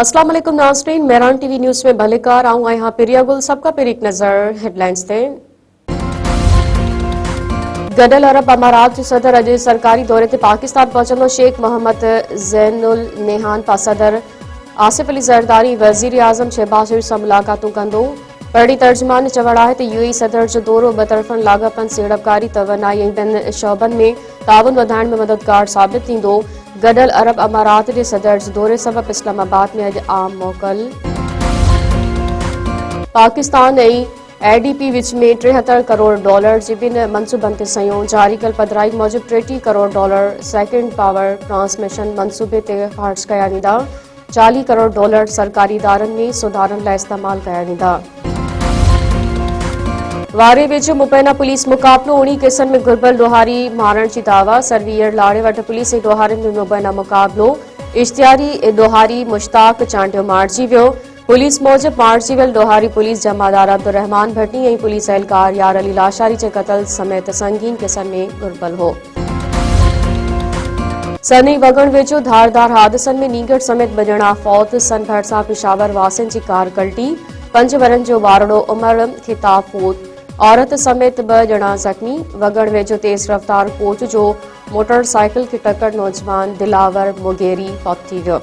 अस्सलाम वालेकुम नाज़रीन, मेहरान टीवी न्यूज़ में भलेकार आऊँ यहाँ प्रिया गुल। सबका पर एक नज़र हेडलाइंस थे। गडल अरब अमारात जो सदर अॼु सरकारी दौरे ते पाकिस्तान पहुचंदो। शेख मोहम्मद ज़ैनुल नेहान पा सदर आसिफ अली ज़रदारी वज़ीर आज़म शहबाज शरीफ सां मुलाक़ातूं कंदो। पढ़ी तर्जुमान चवण आहे त यूएई सदर जो दौरो ॿ तरफ़नि लाॻापन सीड़पकारी तवनाई ऐं ॿियनि शोबनि में ताउन वधाइण में मददगार साबित थींदो। गडल अरब अमारात जे सदर जे दौरे सबबि इस्लामाबाद में अॼु आम मोकल। पाकिस्तान ऐं एडीपी विच में $73 करोड़ जे ॿिनि मनसूबनि ते सयूं जारी कल पधराई मूजिबि $30 करोड़ सेकेंड पावर ट्रांसमिशन मनसूबे ते ख़र्च कया वेंदा। $40 करोड़ सरकारी इदारनि में सुधारनि लाइ इस्तेमालु कया वेंदा। वारे वेझो मुबैना पुलिस मुक़ाबलो 19 केसनि में घुर्बल ॾोहारी मारण जी दावा। सर्वियर लाड़े वटि पुलिस ऐं ॾोहारियुनि में मुबैना मुक़ाबलो। इश्तिहारी ॾोहारी मुश्ताक चांडियो मारिजी वियो। पुलिस मूजिबि मारिजी वियल ॾोहारी पुलिस जमादार अब्दुर्रहमान भट्टी ऐं पुलिस एहलकार यार अली लाशारी जे क़त्ल समेत संगीन केसनि में घुर्बल हो। सनई वगण वेझो धारदार हादसनि में नीगड़ समेत ॿ ॼणा फौत। सन भरिसां पेशावर वासिन जी कार कल्टी। 5 वरनि जो वारड़ो उमर ख़िताब फौत। औरत समेत 2 ॼणा ज़ख़्मी। वगण वेझो तेज़ रफ़्तार कोच जो मोटरसाइकिल खे टक्कर नौजवान दिलावर मुगेरी फौत थी वियो।